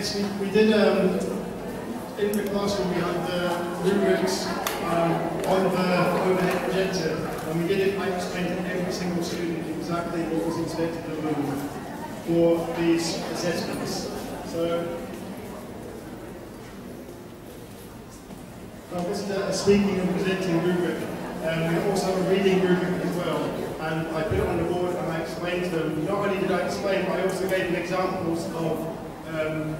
Yes, we did. In the classroom, we had the rubrics on the overhead projector, and we did it. I explained to every single student exactly what was expected of them for these assessments. So, this is a speaking and presenting rubric. We also have a reading rubric as well, and I put it on the board and I explained to them. Not only did I explain, but I also gave them examples of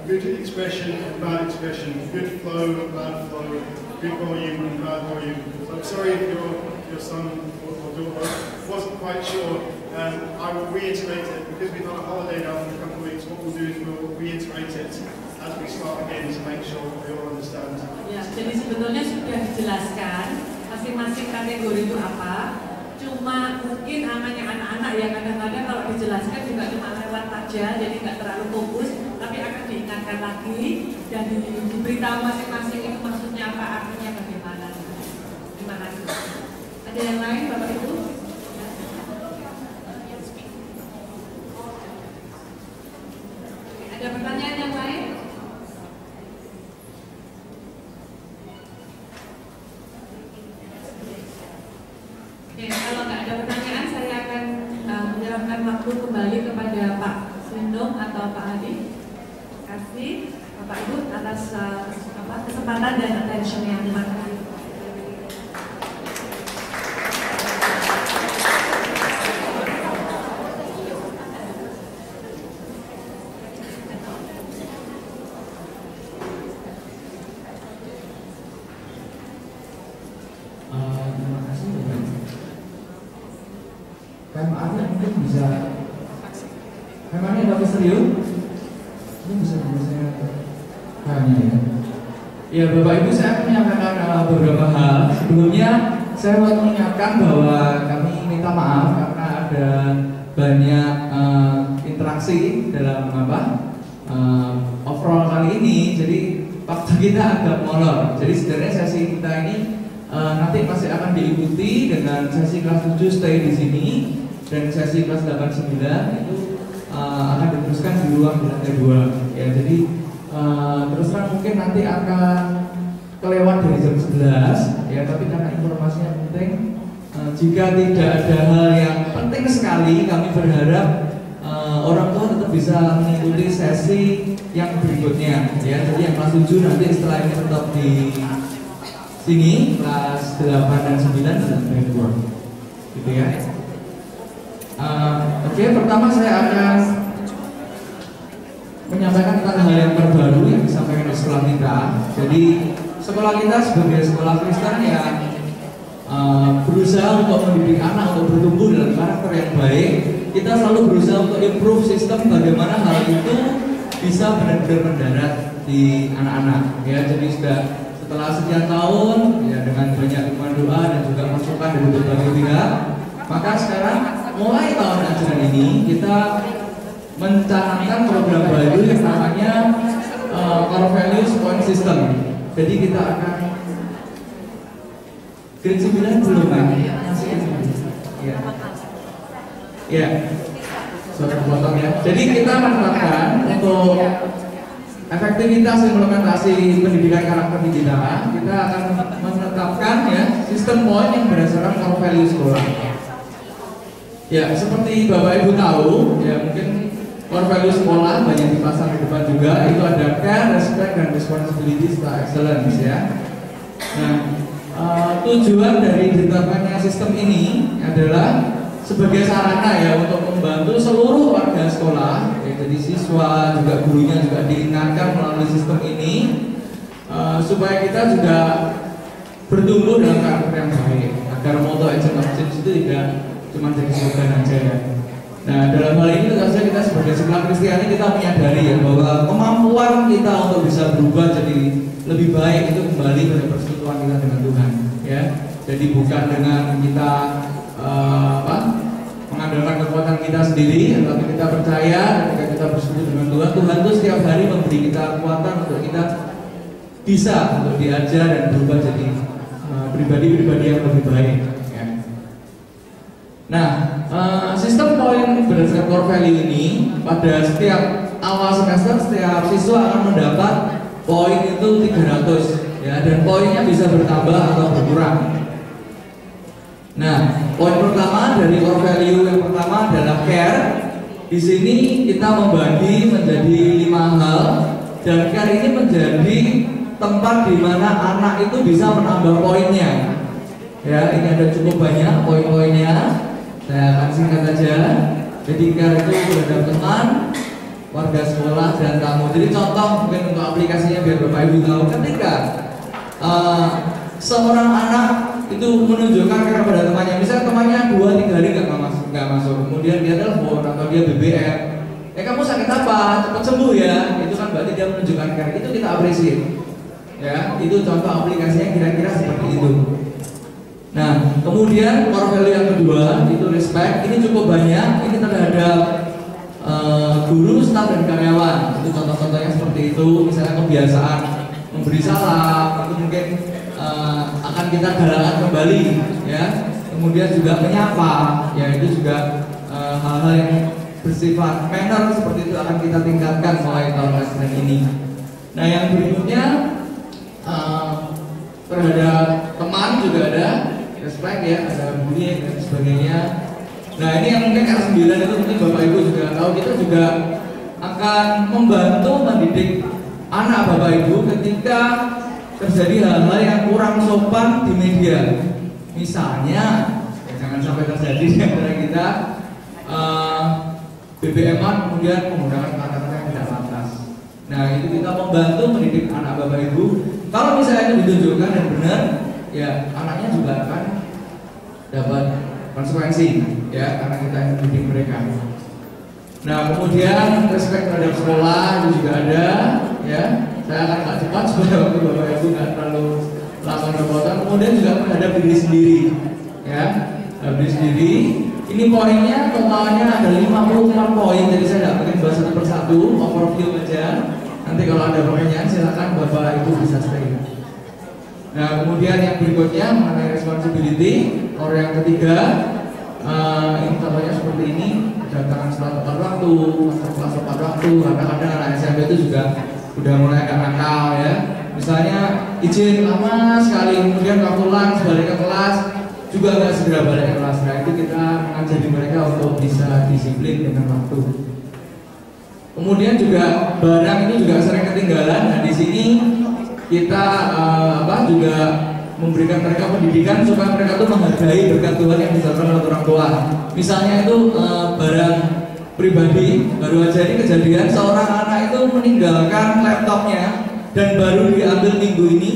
good expression and bad expression, good flow and bad flow, good volume and bad volume. So I'm sorry if your son or daughter wasn't quite sure. I will reiterate it because we've got a holiday now in a couple of weeks. What we'll do is we'll reiterate it as we start again to make sure we all understand. Ya, jadi sebetulnya sudah dijelaskan masing-masing kategori itu apa. Cuma mungkin namanya anak-anak ya kadang-kadang kalau dijelaskan juga cuma lewat aja, jadi nggak terlalu fokus. Tapi akan diingatkan lagi dan diberitahu masing-masing itu maksudnya apa, artinya bagaimana. Terima kasih. Ada yang lain, Bapak Ibu? Ada pertanyaan yang lain? Oke, kalau nggak ada pertanyaan, saya akan menyerahkan waktu kembali kepada Pak Sindong atau Pak Hadi. Terima kasih Bapak Ibu atas kesempatan dan attention yang terima kasih. Mungkin bisa memangnya Bapak serius? Ini bisa saya tanya ya. Ya Bapak Ibu, saya menyampaikan beberapa hal. Sebelumnya saya mau mengingatkan bahwa kami minta maaf karena ada banyak interaksi dalam overall kali ini. Jadi waktu kita agak molor. Jadi sebenarnya sesi kita ini nanti masih akan diikuti dengan sesi kelas 7 stay di sini. Dan sesi kelas 89 itu akan diteruskan di ruang di lantai 2 ya. Jadi terus terang mungkin nanti akan kelewat dari jam 11 ya, tapi karena informasinya penting, jika tidak ada hal yang penting sekali, kami berharap orang tua tetap bisa mengikuti sesi yang berikutnya ya. Jadi yang kelas 7 nanti setelah ini tetap di sini, kelas 8 dan 9 di lantai 2 gitu ya. Oke, pertama saya akan menyampaikan tentang hal yang terbaru yang disampaikan di sekolah kita. Jadi sekolah kita sebagai sekolah Kristen yang berusaha untuk mendidik anak untuk bertumbuh dalam karakter yang baik. Kita selalu berusaha untuk improve sistem bagaimana hal itu bisa benar-benar mendarat di anak-anak. Ya, jadi setelah sekian tahun ya dengan banyak dukungan doa dan juga masukan dari berbagai pihak, maka sekarang mulai tahun ajaran ini kita mencanangkan program baru yang namanya Core Values Point System. Jadi kita akan grade 9 belum kan? Masih ya. Ya. Suatu potong ya. Jadi kita menerapkan untuk efektivitas implementasi pendidikan karakter di kita akan menetapkan ya sistem poin yang berdasarkan core value sekolah. Ya, seperti Bapak Ibu tahu, ya mungkin core value sekolah banyak dipasang di depan juga. Itu ada care, respect, dan responsibility serta excellence ya. Nah, tujuan dari ditetapkannya sistem ini adalah sebagai sarana ya untuk membantu seluruh warga sekolah, ya, jadi siswa juga gurunya juga diingatkan melalui sistem ini supaya kita juga bertumbuh dalam karakter yang baik, agar motto Agent of Change itu tidak cuma jadi slogan aja ya. Nah, dalam hal ini tentu saja kita sebagai sekolah Kristiani kita menyadari ya bahwa kemampuan kita untuk bisa berubah jadi lebih baik itu kembali pada persekutuan kita dengan Tuhan ya. Jadi bukan dengan kita mengandalkan kekuatan kita sendiri, tapi kita percaya ketika kita bersekutu dengan Tuhan, Tuhan itu setiap hari memberi kita kekuatan untuk kita bisa untuk diajar dan berubah jadi pribadi-pribadi yang lebih baik ya. Nah, sistem poin berdasarkan core value ini pada setiap awal semester setiap siswa akan mendapat poin itu 300 ya, dan poinnya bisa bertambah atau berkurang. Nah, poin pertama dari core value yang pertama adalah care. Di sini kita membagi menjadi 5 hal, dan care ini menjadi tempat di mana anak itu bisa menambah poinnya. Ya, ini ada cukup banyak poin-poinnya. Saya akan singkat saja. Jadi care itu terhadap teman, warga sekolah, dan tamu. Jadi contoh mungkin untuk aplikasinya biar Bapak Ibu tahu, ketika seorang anak itu menunjukkan care pada temannya, misalnya temannya 2-3 hari nggak masuk, kemudian dia telepon atau dia BBM, kamu sakit apa, cepat sembuh ya, itu kan berarti dia menunjukkan care. Itu kita apresiasi ya, itu contoh aplikasinya kira-kira seperti itu. Nah, kemudian core value yang kedua itu respect. Ini cukup banyak, ini terhadap guru, staf, dan karyawan. Itu contoh-contohnya seperti itu. Misalnya kebiasaan memberi salam, itu mungkin akan kita galakkan kembali ya. Kemudian juga menyapa, ya itu juga hal-hal yang bersifat manner seperti itu akan kita tingkatkan mulai tahun semester ini. Nah, yang berikutnya terhadap teman juga ada respect ya, ada bullying dan sebagainya. Nah, ini yang mungkin R9 itu mungkin Bapak Ibu juga tahu, kita juga akan membantu mendidik anak Bapak Ibu ketika terjadi hal-hal yang kurang sopan di media. Misalnya, ya jangan sampai terjadi di antara kita BBM-an kemudian menggunakan kata-kata yang tidak pantas. Nah, itu kita membantu mendidik anak Bapak Ibu. Kalau misalnya itu ditunjukkan dan benar, ya anaknya juga akan dapat konsekuensi ya, karena kita yang mendidik mereka. Nah, kemudian respect terhadap sekolah itu juga ada ya. Saya akan agak cepat supaya waktu Bapak Ibu nggak terlalu lama berpotong. Kemudian juga terhadap diri sendiri ya, diri sendiri. Ini poinnya totalnya ada 54 poin, jadi saya tidak mungkin bahas satu persatu, overview aja. Nanti kalau ada pertanyaan silakan Bapak Ibu bisa stay. Nah, kemudian yang berikutnya mengenai responsibility, orang yang ketiga, ini contohnya seperti ini, kedatangan setelah tepat waktu, kelas tepat waktu. Kadang-kadang anak SMP itu juga udah mulai agak nakal ya. Misalnya izin lama sekali, kemudian waktu lunch balik ke kelas juga nggak segera balik ke kelas. Nah, itu kita mengajari mereka untuk bisa disiplin dengan waktu. Kemudian juga barang ini juga sering ketinggalan. Nah, di sini kita juga memberikan mereka pendidikan supaya mereka tuh menghargai berkat Tuhan yang disampaikan oleh orang tua. Misalnya itu barang pribadi, baru aja ini kejadian seorang anak itu meninggalkan laptopnya dan baru diambil minggu ini,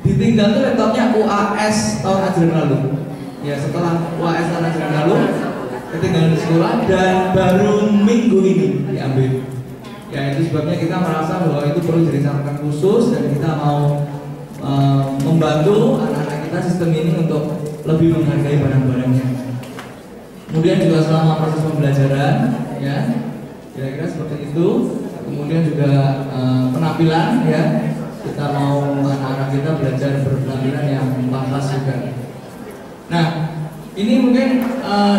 ditinggal tuh laptopnya UAS tahun ajaran lalu. Ya, setelah UAS tahun ajaran lalu ketinggalan di sekolah dan baru minggu ini diambil. Ya, itu sebabnya kita merasa bahwa itu perlu jadi catatan khusus dan kita mau membantu anak-anak kita sistem ini untuk lebih menghargai barang-barangnya. Kemudian juga selama proses pembelajaran, ya kira-kira seperti itu. Kemudian juga penampilan, ya kita mau anak-anak kita belajar berpenampilan yang pantas juga. Nah, ini mungkin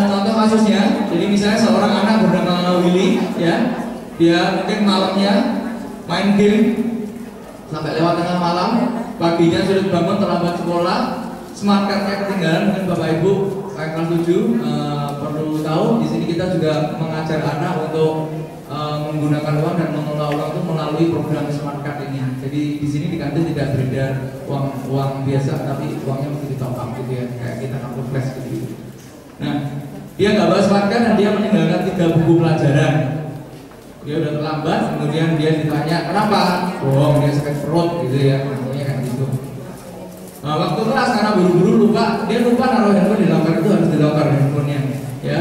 contoh kasusnya. Jadi misalnya seorang anak bernama Willy, ya dia mungkin malamnya main game sampai lewat tengah malam, paginya sudah bangun terlambat sekolah, smart card-nya ketinggalan. Mungkin Bapak Ibu kelas 7 perlu tahu di sini kita juga mengajar anak untuk menggunakan uang dan mengelola uang itu melalui program smart card ini. Jadi di sini di kantin tidak beredar uang biasa, tapi uangnya mesti di top up gitu ya, kayak kita kartu flash gitu. Nah, dia nggak bawa smart card dan dia meninggalkan 3 buku pelajaran. Dia udah terlambat, kemudian dia ditanya kenapa? Bohong, dia sakit perut gitu ya, namanya kan gitu. Nah, waktu kelas karena buru-buru lupa, dia lupa naruh handphone di locker, itu harus di locker handphonenya, ya.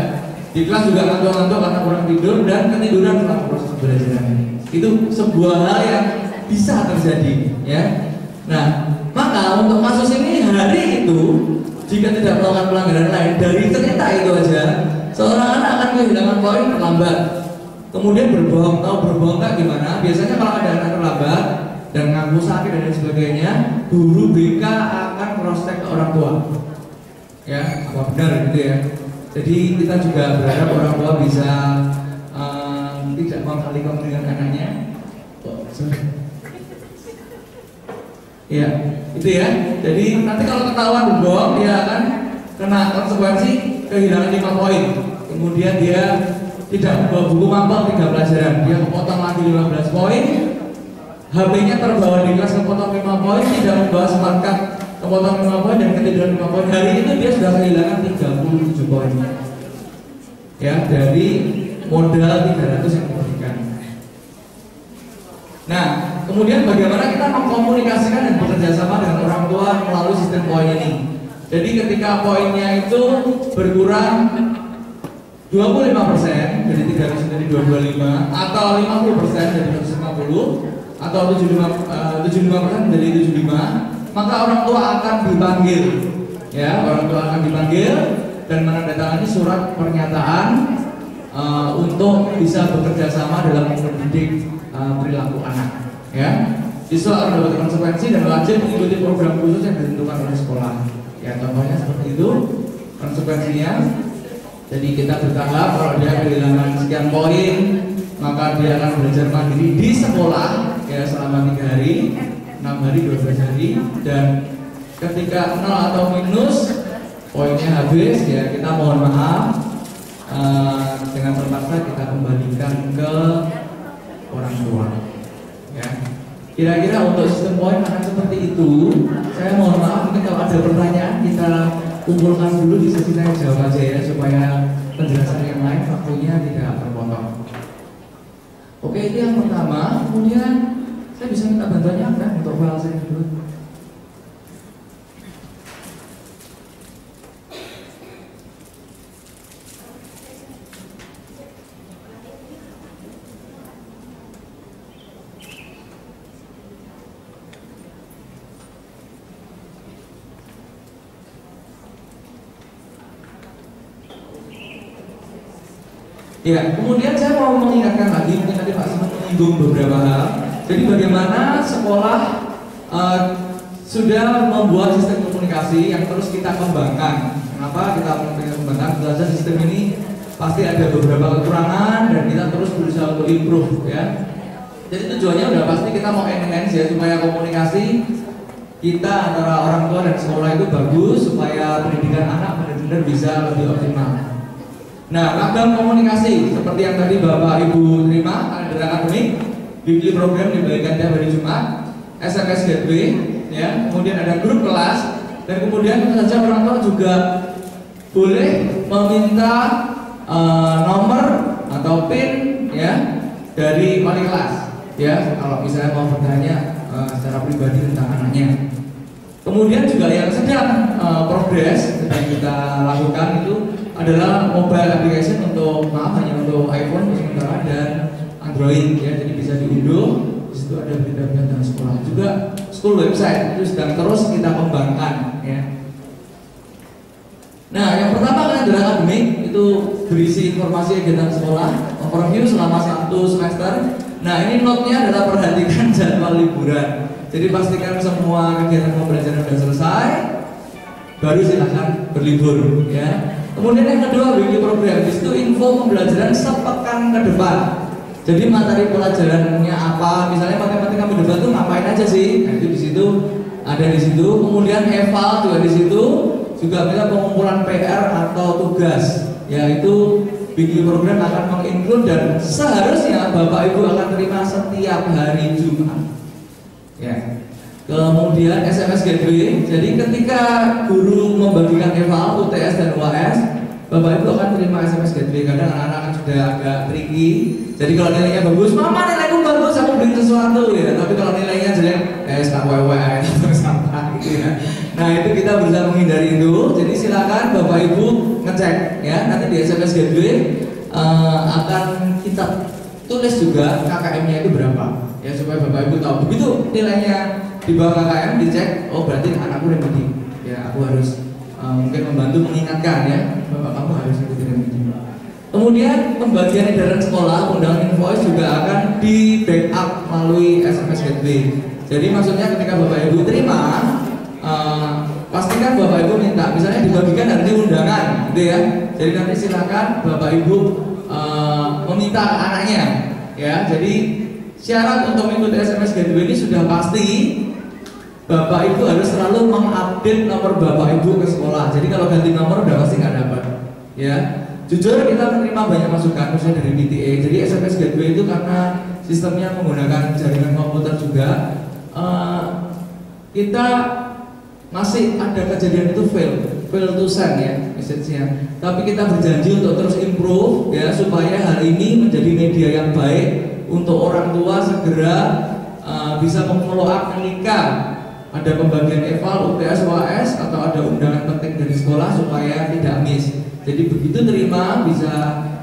Di kelas juga ngantuk-ngantuk karena kurang tidur dan ketiduran selama proses pembelajaran. Itu sebuah hal yang bisa terjadi, ya. Nah, maka untuk kasus ini hari itu jika tidak melakukan pelanggaran lain dari cerita itu aja, seorang anak akan kehilangan poin terlambat. Kemudian berbohong, tahu berbohong nggak gimana? Biasanya kalau ada anak terlambat dan ngaku sakit dan sebagainya, guru BK akan cross-check ke orang tua. Ya, apa benar gitu ya. Jadi kita juga berharap orang tua bisa tidak mengkali-kali dengan anaknya. Oh, sorry. Ya, itu ya. Jadi nanti kalau ketahuan bohong, dia akan kena konsekuensi kehilangan 5 poin. Kemudian dia tidak membawa buku mapel 3 pelajaran, dia memotong lagi 15 poin. HP-nya terbawa di kelas kepotong 5 poin, tidak membawa smart card kepotong 5 poin dan ketiduran 5 poin. Hari itu dia sudah kehilangan 37 poin. Ya, dari modal 300 yang diberikan. Nah, kemudian bagaimana kita mengkomunikasikan dan bekerja sama dengan orang tua melalui sistem poin ini. Jadi ketika poinnya itu berkurang 25% dari 300 menjadi 225 atau 50% dari 150 atau 75% menjadi 75, maka orang tua akan dipanggil. Ya, orang tua akan dipanggil dan menandatangani surat pernyataan untuk bisa bekerja sama dalam mendidik perilaku anak. Ya, siswa akan mendapat konsekuensi dan wajib mengikuti program khusus yang ditentukan oleh sekolah. Ya, contohnya seperti itu konsekuensinya. Jadi kita bertanggung kalau dia kehilangan sekian poin, maka dia akan belajar mandiri di sekolah ya selama 3 hari, 6 hari, 12 hari, dan ketika 0 atau minus poinnya habis ya kita mohon maaf, dengan terpaksa kita kembalikan ke orang tua. Ya. Kira-kira untuk sistem poin akan seperti itu. Saya mohon maaf, mungkin kalau ada pertanyaan kita kumpulkan dulu di sesi tanya jawab aja ya, supaya penjelasan yang lain waktunya tidak terpotong. Oke, itu yang pertama. Kemudian saya bisa minta bantuannya kan untuk file saya dulu. Ya, kemudian saya mau mengingatkan lagi, mungkin tadi Pak Simon menyinggung beberapa hal. Jadi bagaimana sekolah sudah membuat sistem komunikasi yang terus kita kembangkan. Kenapa kita kembangkan? Belajar sistem ini pasti ada beberapa kekurangan dan kita terus berusaha untuk improve ya. Jadi tujuannya udah pasti kita mau enhance ya, supaya komunikasi kita antara orang tua dan sekolah itu bagus, supaya pendidikan anak benar-benar bisa lebih optimal. Nah, ragam komunikasi seperti yang tadi Bapak Ibu terima, kalender akademik, weekly program dibagikan tiap hari Jumat, SMS gateway, ya, kemudian ada grup kelas, dan kemudian tentu saja orang tua juga boleh meminta nomor atau PIN ya dari wali kelas, ya, kalau misalnya mau bertanya secara pribadi tentang anaknya. Kemudian juga yang sedang progres sedang kita lakukan itu adalah mobile application untuk hanya untuk iPhone sementara dan Android ya, jadi bisa diunduh. Di situ ada berita-berita tentang sekolah, juga school website itu sedang terus kita kembangkan ya. Nah, yang pertama kalender akademik itu berisi informasi kegiatan sekolah, overview selama 1 semester. Nah, ini note-nya adalah perhatikan jadwal liburan. Jadi pastikan semua kegiatan pembelajaran sudah selesai, baru silahkan berlibur ya. Kemudian yang kedua, weekly program. Di situ info pembelajaran sepekan ke depan. Jadi materi pelajarannya apa? Misalnya matematika minggu depan itu ngapain aja sih? Nah, itu di situ ada di situ. Kemudian eval juga di situ. Juga bisa pengumpulan PR atau tugas. Yaitu weekly program akan menginclude dan seharusnya Bapak Ibu akan terima setiap hari Jumat. Ya. Kemudian SMS gateway. Jadi ketika guru membagikan eval, UTS dan UAS, Bapak Ibu akan terima SMS gateway. Kadang anak-anak kan sudah agak tricky. Jadi kalau nilainya bagus, mama nilaiku bagus, aku beli sesuatu ya. Tapi kalau nilainya jelek, tak WWN atau sampah gitu ya. Nah, itu kita berusaha menghindari itu. Jadi silakan Bapak Ibu ngecek ya. Nanti di SMS gateway akan kita tulis juga KKM-nya itu berapa ya, supaya Bapak Ibu tahu. Begitu nilainya di bawah KKM dicek, oh berarti anakku remedi ya, aku harus mungkin membantu mengingatkan ya, Bapak kamu harus ikuti remedi. Kemudian pembagian edaran sekolah, undangan invoice juga akan di backup melalui SMS gateway. Jadi maksudnya ketika Bapak Ibu terima, pastikan Bapak Ibu minta, misalnya dibagikan hari ini undangan gitu ya. Jadi nanti silakan Bapak Ibu meminta anaknya ya. Jadi syarat untuk mengikuti SMS Gateway ini sudah pasti Bapak Ibu harus selalu mengupdate nomor Bapak Ibu ke sekolah. Jadi kalau ganti nomor udah pasti nggak dapat, ya. Jujur kita menerima banyak masukan misalnya dari PTA. Jadi SMS Gateway itu karena sistemnya menggunakan jaringan komputer juga, kita masih ada kejadian itu fail to send ya message-nya. Tapi kita berjanji untuk terus improve ya supaya hari ini menjadi media yang baik untuk orang tua segera bisa memfollow up ketika ada pembagian eval, UTS, UAS atau ada undangan penting dari sekolah supaya tidak miss. Jadi begitu terima bisa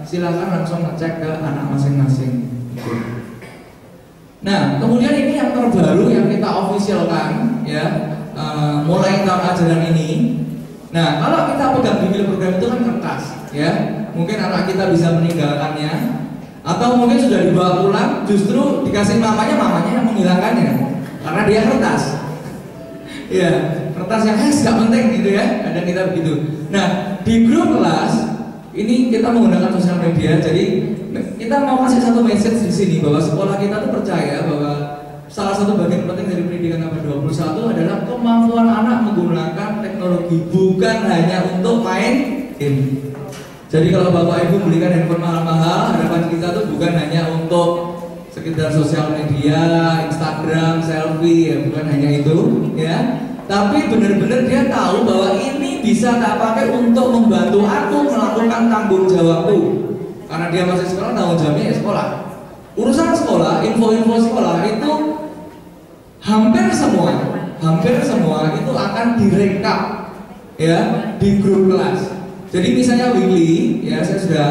silakan langsung ngecek ke anak masing-masing. Nah, kemudian ini yang terbaru yang kita officialkan ya, mulai tahun ajaran ini. Nah, kalau kita pegang bimbel program itu kan kertas ya, mungkin anak kita bisa meninggalkannya atau mungkin sudah dibawa pulang, justru dikasih mamanya yang menghilangkannya karena dia kertas. Ya, kertas yang gak penting gitu ya, kadang kita begitu. Nah, di grup kelas ini kita menggunakan sosial media, jadi kita mau kasih satu message di sini bahwa sekolah kita tuh percaya bahwa salah satu bagian penting dari pendidikan abad 21 adalah kemampuan anak menggunakan teknologi, bukan hanya untuk main game. Jadi kalau Bapak Ibu belikan handphone mahal-mahal, harapan kita tuh bukan hanya untuk sekedar sosial media, Instagram, selfie, ya bukan hanya itu, ya. Tapi benar-benar dia tahu bahwa ini bisa tak pakai untuk membantu aku melakukan tanggung jawabku. Karena dia masih sekolah, tanggung jawabnya ya sekolah. Urusan sekolah, info-info sekolah itu hampir semua itu akan direkap ya di grup kelas. Jadi misalnya weekly, ya saya sudah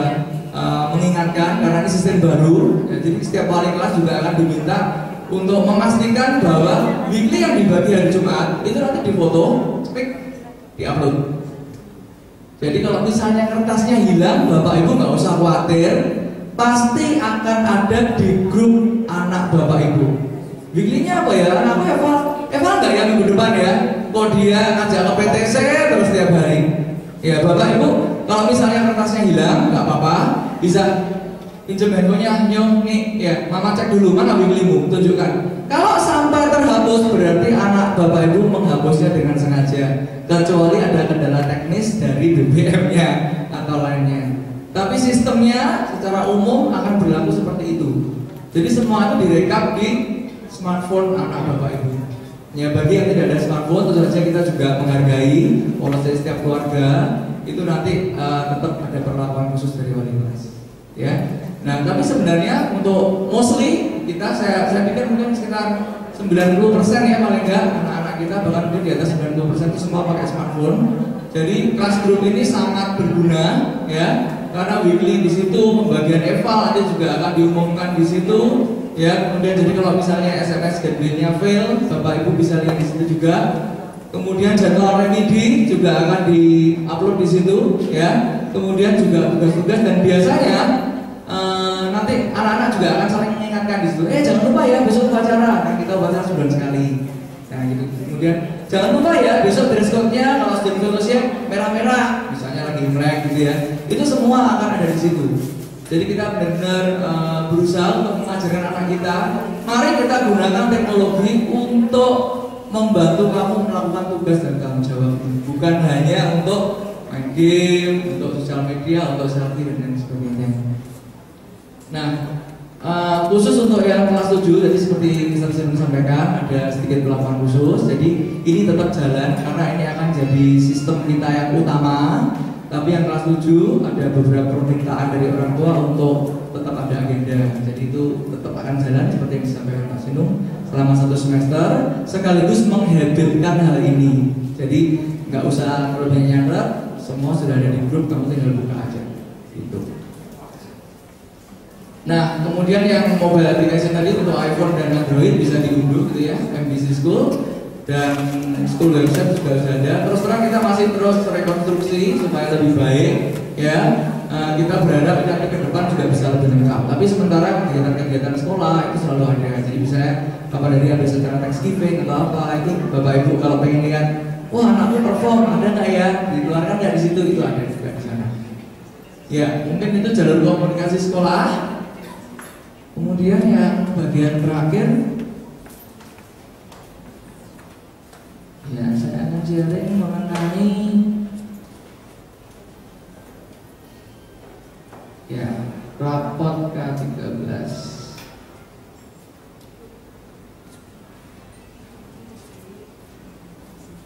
mengingatkan karena ini sistem baru, ya, jadi setiap wali kelas juga akan diminta untuk memastikan bahwa weekly yang dibagi hari Jumat itu nanti difoto, speak, diupload. Jadi kalau misalnya kertasnya hilang, Bapak Ibu nggak usah khawatir, pasti akan ada di grup anak Bapak Ibu. Weekly-nya apa ya? Anakku eval nggak ya minggu depan ya? Kok dia ngajak ke PTC terus tiap hari? Ya Bapak Ibu, kalau misalnya kertasnya hilang, nggak apa-apa, bisa pinjam handphonenya, nyong nih, ya Mama cek dulu mana weekly-mu, tunjukkan. Kalau sampai terhapus berarti anak Bapak Ibu menghapusnya dengan sengaja, kecuali ada kendala teknis dari BBM-nya atau lainnya. Tapi sistemnya secara umum akan berlaku seperti itu. Jadi semua itu direkap di smartphone anak Bapak Ibu. Ya bagi yang tidak ada smartphone, tentu saja kita juga menghargai polisi setiap keluarga itu nanti tetap ada perlakuan khusus dari wali kelas. Ya. Nah, tapi sebenarnya untuk mostly kita saya pikir mungkin sekitar 90% ya paling enggak anak-anak kita bahkan mungkin di atas 90% itu semua pakai smartphone. Jadi kelas grup ini sangat berguna ya karena weekly di situ pembagian eval nanti juga akan diumumkan di situ ya. Kemudian jadi kalau misalnya SMS gateway-nya fail, Bapak Ibu bisa lihat di situ juga. Kemudian jadwal remedi juga akan di-upload di situ ya. Kemudian juga tugas-tugas dan biasanya nanti anak-anak juga akan saling mengingatkan di situ. Jangan lupa ya besok upacara. Nah, kita upacara sebulan sekali. Nah, gitu. Kemudian jangan lupa ya besok dress code-nya kalau student fellowship merah-merah, misalnya lagi Imlek gitu ya. Itu semua akan ada di situ. Jadi kita benar-benar berusaha untuk mengajarkan anak kita. Mari kita gunakan teknologi untuk membantu kamu melakukan tugas dan tanggung jawab, bukan hanya untuk main game, untuk sosial media, untuk selfie dan lain sebagainya. Nah, khusus untuk yang kelas 7 tadi seperti Mr. Simon sampaikan ada sedikit pelaporan khusus. Jadi ini tetap jalan karena ini akan jadi sistem kita yang utama. Tapi yang kelas 7 ada beberapa permintaan dari orang tua untuk tetap ada agenda. Jadi itu tetap akan jalan seperti yang disampaikan Pak Sinung selama 1 semester, sekaligus menghadirkan hal ini. Jadi nggak usah terlalu banyak nyatet, semua sudah ada di grup, kamu tinggal buka aja. Gitu. Nah, kemudian yang mobile application tadi untuk iPhone dan Android bisa diunduh gitu ya, MBC School dan school website juga sudah ada. Terus terang kita masih terus rekonstruksi supaya lebih baik ya. Kita berharap nanti ke depan juga bisa lebih lengkap. Tapi sementara kegiatan-kegiatan sekolah itu selalu ada. Jadi misalnya apa dari ada secara Thanksgiving atau apa itu Bapak Ibu kalau pengen lihat, wah anakku perform ada nggak ya, dikeluarkan nggak di situ, itu ada juga di sana. Ya mungkin itu jalur komunikasi sekolah. Kemudian yang bagian terakhir, ya saya akan sharing mengenai ya rapot K13.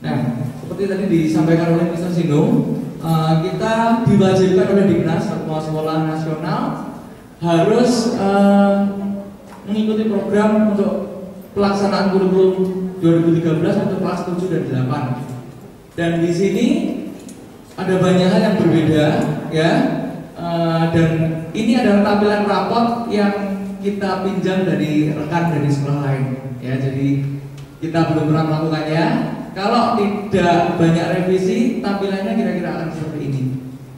Nah, seperti tadi disampaikan oleh Mr. Sino, kita diwajibkan oleh Dinas Satuan Sekolah Nasional harus mengikuti program untuk pelaksanaan kurikulum 2013 untuk kelas 7 dan 8. Dan di sini ada banyak hal yang berbeda, ya. Dan ini adalah tampilan rapot yang kita pinjam dari rekan dari sekolah lain, ya. Jadi kita belum pernah melakukannya. Kalau tidak banyak revisi, tampilannya kira-kira akan seperti ini.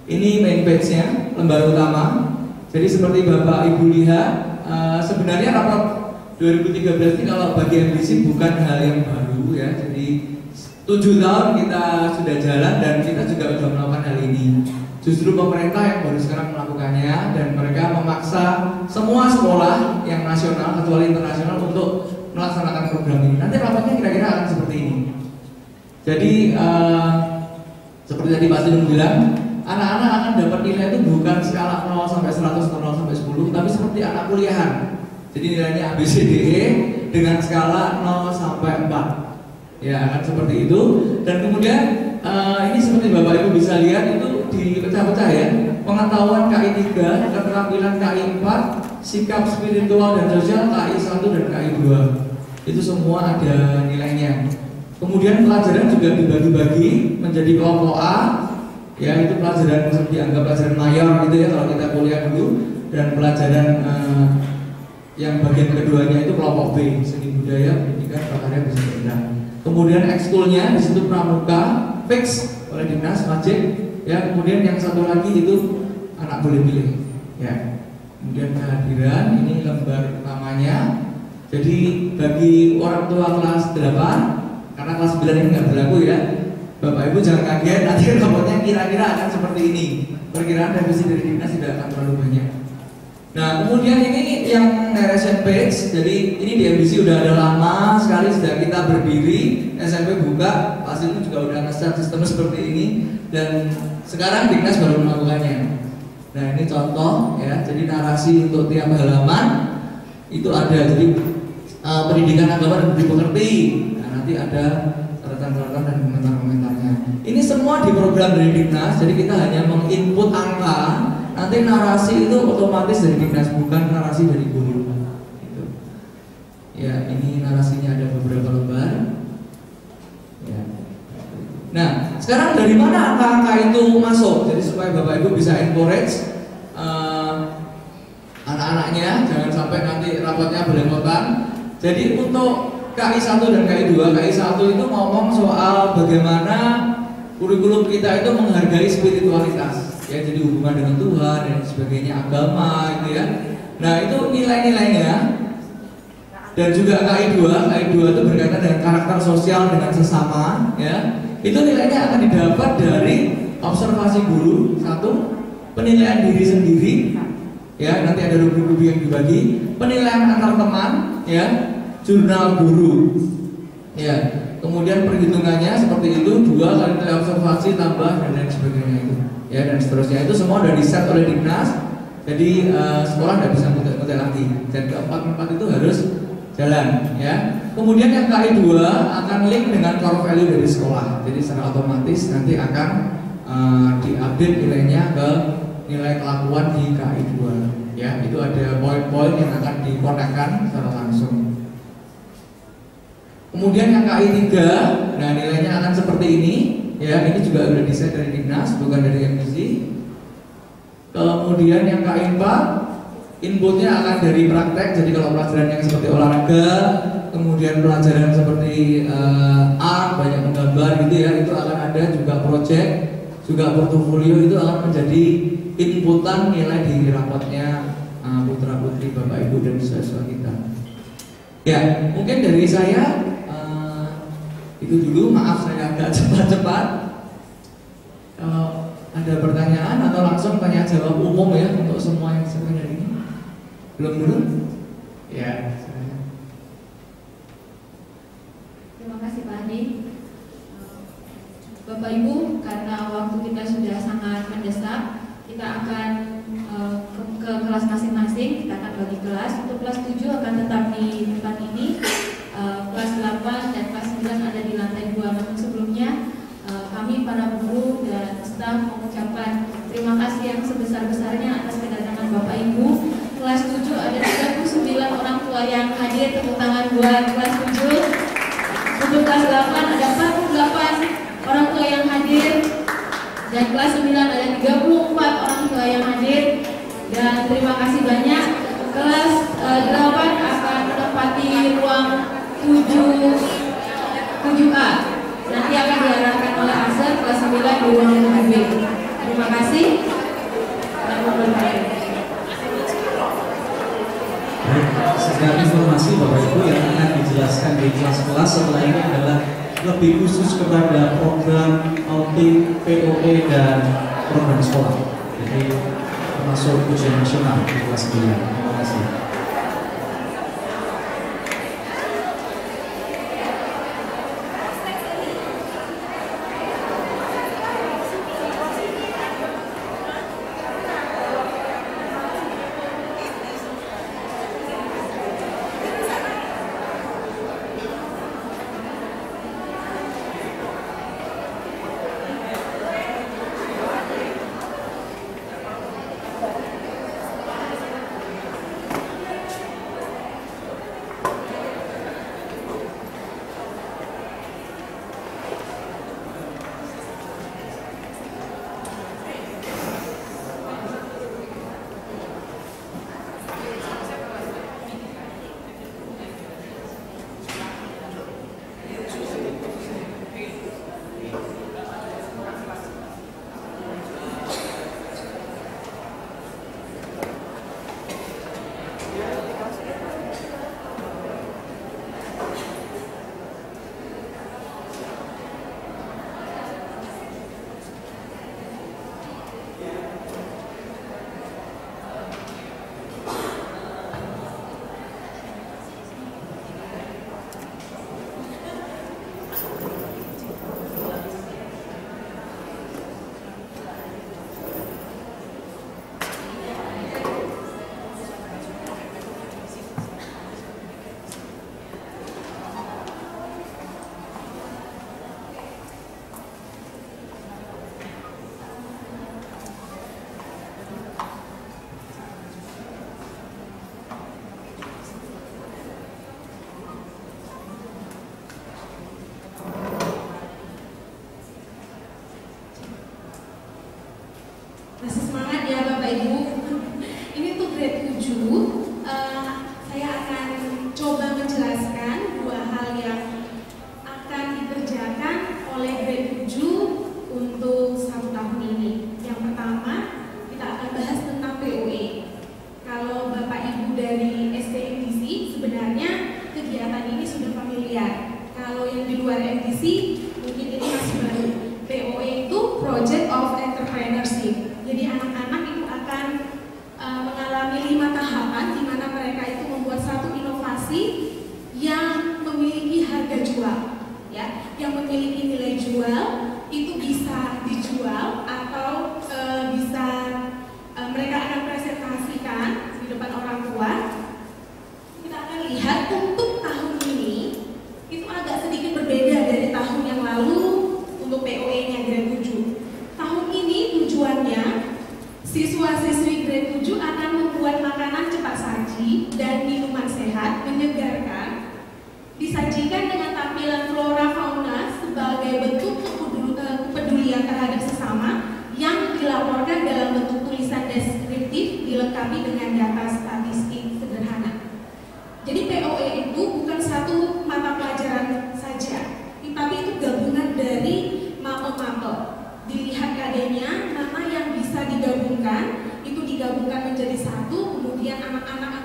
Ini main page-nya, lembar utama. Jadi seperti Bapak Ibu lihat, sebenarnya rapot 2013 ini kalau bagi MBC bukan hal yang baru, ya. Jadi 7 tahun kita sudah jalan dan kita juga sudah melakukan hal ini. Justru pemerintah yang baru sekarang melakukannya dan mereka memaksa semua sekolah yang nasional kecuali internasional untuk melaksanakan program ini. Nanti rapotnya kira-kira akan seperti ini. Jadi seperti tadi Pak Sinung bilang, anak-anak akan dapat nilai itu bukan skala 0 sampai 100 atau 0 sampai 10, tapi seperti anak kuliahan. Jadi nilainya ABCDE dengan skala 0 sampai 4. Ya, akan seperti itu. Dan kemudian ini seperti Bapak Ibu bisa lihat itu dipecah-pecah ya. Pengetahuan KI 3, keterampilan KI 4, sikap spiritual dan sosial KI 1 dan KI 2. Itu semua ada nilainya. Kemudian pelajaran juga dibagi-bagi menjadi kelompok A, ya itu pelajaran dianggap pelajaran mayor gitu ya kalau kita kuliah dulu, dan pelajaran yang bagian keduanya itu kelompok B, seni budaya, pendidikan, prakarya, bisnis seni. Kemudian ekskulnya di situ pramuka fix oleh dinas wajib, ya. Kemudian yang satu lagi itu anak boleh pilih, ya. Kemudian kehadiran ini lembar utamanya. Jadi bagi orang tua kelas 8, karena kelas 9 ini nggak berlaku ya, Bapak Ibu jangan kaget, nanti rapotnya kira-kira akan seperti ini. Perkiraan revisi dari dinas tidak akan terlalu banyak. Nah kemudian ini yang narration page. Jadi ini di MBC udah ada lama sekali sejak kita berdiri, SMP buka, pasti itu juga udah nge-set sistem seperti ini. Dan sekarang dinas baru melakukannya. Nah ini contoh ya, jadi narasi untuk tiap halaman itu ada. Jadi pendidikan agama dan dimengerti. Nanti ada catatan-catatan dan komentar-komentarnya. Ini semua diprogram dari Dinas, jadi kita hanya menginput angka. Nanti narasi itu otomatis dari Dinas, bukan narasi dari guru. Gitu. Ya, ini narasinya ada beberapa lembar. Ya. Nah, sekarang dari mana angka-angka itu masuk? Jadi supaya Bapak Ibu bisa encourage anak-anaknya, jangan sampai nanti rapotnya belepotan. Jadi untuk KI 1 dan KI 2, KI 1 itu ngomong soal bagaimana kurikulum kita itu menghargai spiritualitas, ya, jadi hubungan dengan Tuhan dan sebagainya, agama gitu ya. Nah itu nilai-nilainya. Dan juga KI 2 itu berkaitan dengan karakter sosial dengan sesama, ya. Itu nilainya akan didapat dari observasi guru, 1, penilaian diri sendiri, ya, nanti ada rubrik-rubrik yang dibagi, penilaian antar teman, ya, jurnal guru, ya, kemudian perhitungannya seperti itu, 2 kali nilai observasi tambah dan lain sebagainya itu, ya, dan seterusnya. Itu semua sudah di-set oleh dinas, jadi sekolah tidak bisa muter-muter lagi. Dan keempat itu harus jalan, ya. Kemudian yang KI 2 akan link dengan core value dari sekolah, jadi secara otomatis nanti akan diupdate nilainya ke nilai kelakuan di KI 2, ya. Itu ada poin-poin yang akan dikonekkan secara langsung. Kemudian yang KI 3, nah nilainya akan seperti ini, ya. Ini juga sudah di-set dari dinas, bukan dari MBC. Kemudian yang KI 4, inputnya akan dari praktek. Jadi kalau pelajaran yang seperti olahraga, kemudian pelajaran seperti art, banyak menggambar gitu ya, itu akan ada juga project, juga portofolio, itu akan menjadi inputan nilai di rapotnya putra putri Bapak Ibu dan siswa kita. Ya, mungkin dari saya itu dulu. Maaf saya agak cepat-cepat. Ada pertanyaan atau langsung tanya jawab umum ya untuk semua yang sebenarnya ini? Belum dulu? Ya. Terima kasih Pak Andi. Bapak Ibu, karena waktu kita sudah sangat mendesak, kita akan ke kelas masing-masing. Kita akan bagi kelas. Untuk kelas 7 akan tetap di tempat ini. Kelas 8 dan kelas 9 ada di lantai 2. Namun sebelumnya kami para guru dan staf mengucapkan terima kasih yang sebesar-besarnya atas kedatangan Bapak Ibu. Kelas 7 ada 39 orang tua yang hadir. Tepuk tangan buat kelas 7. Untuk kelas 8 ada 48 orang tua yang hadir. Dan kelas 9 ada 34 orang tua yang hadir. Dan terima kasih banyak. Kelas 8 akan menempati ruang 7A. Nanti akan diarahkan oleh Asar. Kelas 9 di ruang 7B. Terima kasih. Sekedar informasi Bapak Ibu yang akan dijelaskan di kelas-kelas setelah ini adalah lebih khusus kepada program outing, POE dan program sekolah. Jadi termasuk ujian nasional di kelas 9. Terima kasih. Masih semangat ya Bapak Ibu. Ini tuh grade 7. Saya akan coba menjelaskan dua hal yang akan dikerjakan oleh grade 7 untuk 1 tahun ini. Yang pertama, kita akan bahas tentang POE. Kalau Bapak Ibu dari STMDC, sebenarnya kegiatan ini sudah familiar. Kalau yang di luar MDC, mungkin ini masih baru. POE itu Project of Entrepreneurship. Jadi anak-anak itu akan mengalami 5 tahapan di mana mereka itu membuat satu inovasi yang memiliki harga jual, ya, yang memiliki nilai jual, itu bisa dijual atau bisa mereka akan presentasikan di depan orang tua. Kita akan lihat untuk tahun ini itu agak sedikit berbeda dari tahun yang lalu untuk POE-nya grade 7. Tahun ini tujuannya siswa-siswi grade 7 akan membuat makanan cepat saji dan minuman sehat menyegarkan, disajikan dengan tampilan flora fauna sebagai bentuk kepedulian terhadap sesama yang dilaporkan dalam bentuk tulisan deskriptif dilengkapi dengan data statistik sederhana. Jadi POE itu bukan satu mata pelajaran saja, tapi itu gabungan dari mapel-mapel. Dilihat KD-nya, mana yang bisa digabungkan, itu digabungkan menjadi satu, kemudian anak-anak